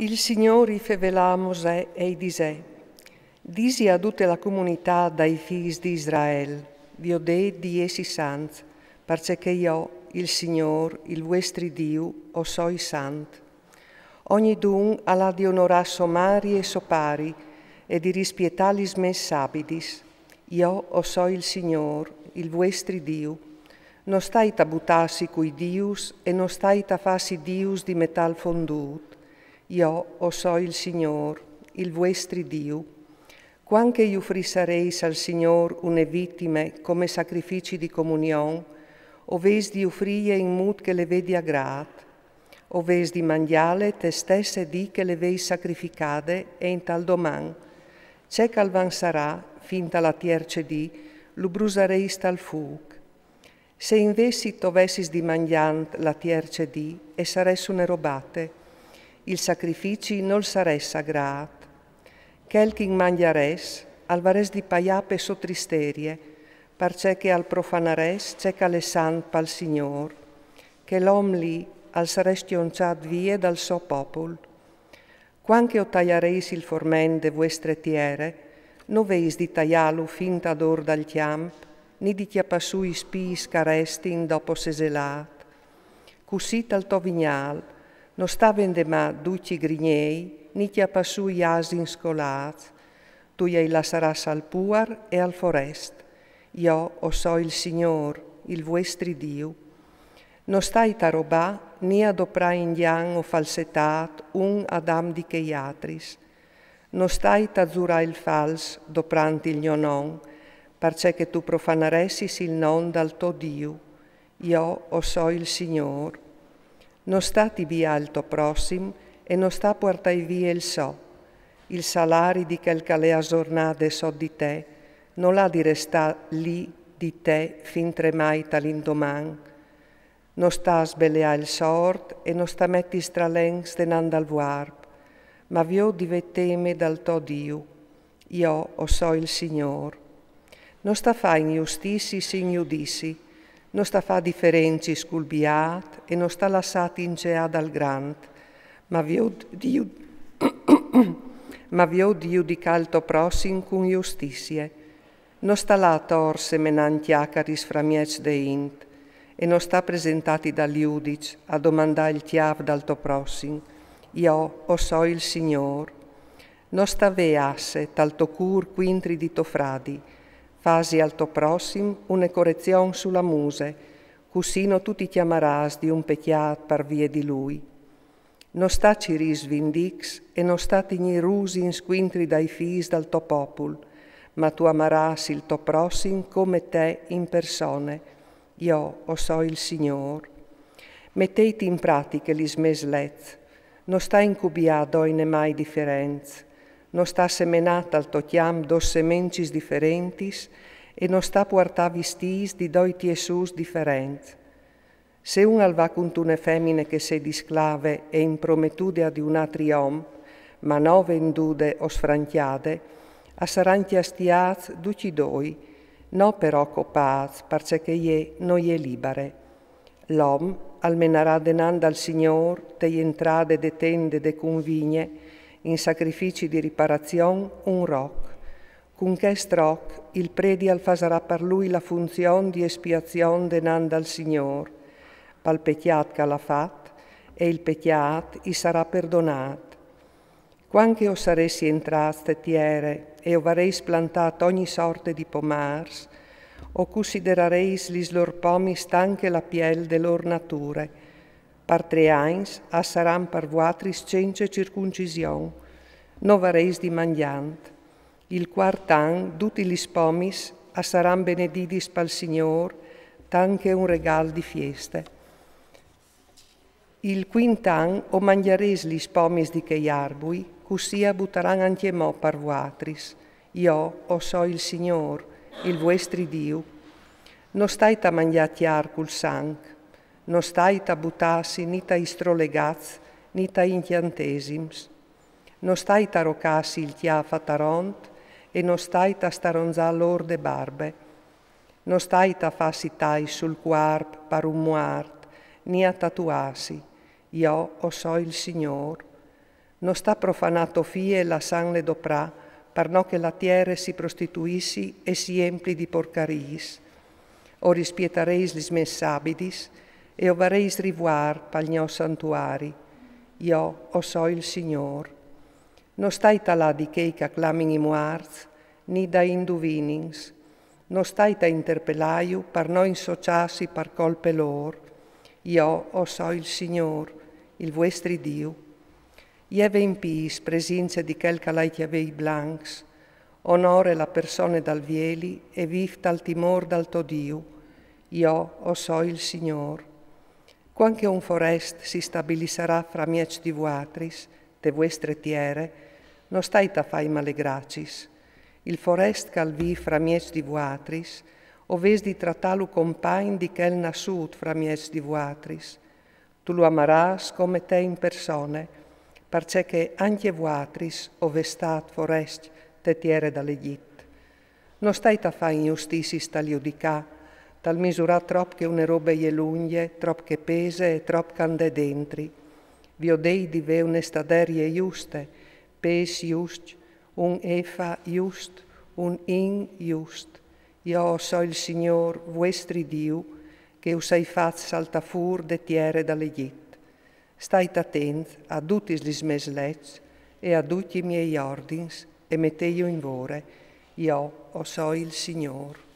Il Signore fevelà a Mosè e disè: Disi a tutta la comunità dai figli di Israele, vi ho detto di essi santi, perché io, il Signore, il vostro Dio, o soi santo. Ogni dun alla di onorare somari e sopari, e di rispietare gli mes sabitis. Io, o so il Signore, il vostro Dio. Non stai a buttarsi coi dius e non stai a farsi dius di metal fondut. Io, o so il Signore, il vostro Dio. Quanche io offrisareis al Signore une vittime come sacrifici di comunione, o ves di offrire in mood che le vedi a grat, o ves di mangiare te stesse di che le veis sacrificate e in tal doman. C'è calvan sarà, finta la tierce di, lo brusareis tal fug. Se invece tovessis di mangiant la tierce di, e saresse une robate, il sacrifici non saresse sagrat. Quel che mangiares, alvares di paiape so tristerie, parce che al profanares c'è cale sant pal Signor, che l'om lì al sares tionciat vie dal suo popol. Quanche o tagliareis il formen de vostre tiere, no veis di tagliarlo finta d'or dal chiamp, ni di chiappasù i spii scarestin dopo seselat. Cusì tal to vignal, non sta vendemà duci grignei, ni chiappasù i asin scolat. Tu ei la saras al puar e al forest. Io o so il Signor, il vostri Dio. Non stai a robà, ni adopra indian o falsetat un adam di cheiatris. Non stai a zura il fals, dopranti il non, perché tu profanaressis il non dal tuo Dio. Io o so il Signor. Non stati via il tuo prossimo e non sta portai via il so. Il salari di quel che le asornade so di te, non l'ha di restà lì di te fin tremai talindoman. Non sta a sbellea il sort e non sta metti stralengs denand al vuarp, ma vio divetteme dal tuo Dio. Io o so il Signor. Non sta fa in giustizi sin giudici, non sta fa differenzi sculbiat e non sta lassati in cea dal grant, ma vio Dio di calto prossim con giustizie. Non sta là torse menanti acaris framiec de int, e non sta presentati dal giudice a domandare il chiav dal to prossim. Io o so il Signor. Non sta veasse tal to cur quintri di to fradi, fasi al to prossim une correzione sulla muse, cusino tu ti chiamarás di un pecchiat par vie di lui. Non sta ciris vindix e non sta tigni rusi in squintri dai fis dal to popul, ma tu amaras il to prossim come te in persone. Io o so il Signor. Mettete in pratica gli smeslez, non sta incubiado in mai differenze, non sta semenata al to chiam dos semencis differentis e non sta porta vistis di doi tiesus differenti. Se un alva cuntune femmine che se di sclave e in prometudia di un altri om, ma no vendude o sfranchiade, a saranti astiaz duci doi, no però copaz, parce ie no ie libere. L'om almenarà denanda al Signor te entrade de tende de convigne, in sacrifici di riparazione un roc. Con chest roc il predi al fasarà per lui la funzione di espiazione denanda al Signor, pal pecchiat che l'ha fat, e il pecchiat i sarà perdonat. Quanche o saressi entraste tiere e o vareis plantat ogni sorte di pomars, o considerareis lis lor pomis tanche la piel de lor nature, par 3 anys a saran par vuatris cence circuncision, no vareis di mangiant. Il quartan tutti lis pomis a saran benedidis pal Signor, tanche un regal di fieste. Il quintan o mangiareis lis pomis di chei arbui, cussia butaran antiemò par vuatris. Io o so il Signor, il vostri Dio. Non stai a mangiati arcul sang, non stai a buttassi ni ta istrolegaz, ni ta inchiantesims. Non stai a rocassi il chiafa taront e non stai a staronzà l'or de barbe. Non stai a fassi tai sul quarp par un muart, ni a tatuassi. Io o so il Signor. Non sta profanato fie la san le doprà, per no che la terra si prostituissi e si empli di porcaris. O rispietareis lis mes sabidis, e ovareis rivuar pal gno santuari. Io o so il Signor. Non stai talà di chei che acclamin i muarts, ni da induvinings. Non stai ta interpellaiu per no insociarsi per colpe lor. Io o so il Signor, il vostri Dio. Ieve in pis presenza di quel che lei avei blancs, onore la persona dal vieli e viv tal timor dal to Dio. Io o so il Signor. Quanche un forest si stabilisserà fra miec di vuatris, de vostre tiere, non stai ta fai malegracis. Il forest cal vi fra miec di vuatris, o ves di trattalu compagn di quel nasut fra miec di vuatris. Tu lo amaras come te in persone, perché che anche vuatris ove stat forest te tiere dall'Egitto. Non stai ta fa injusticis tal giudicà, tal misura trop che une robe je lunghe, trop che pese e trop cande dentri. Vi odei di ve un'estaderie giuste, pes just, un efa just, un in just. Io so il Signor, vostri Dio, che usai fat salta fur de tiere dall'Egitto. Stai attent a tutti gli mes lets e a tutti i miei ordins e metteio in vore. Io o so il Signor.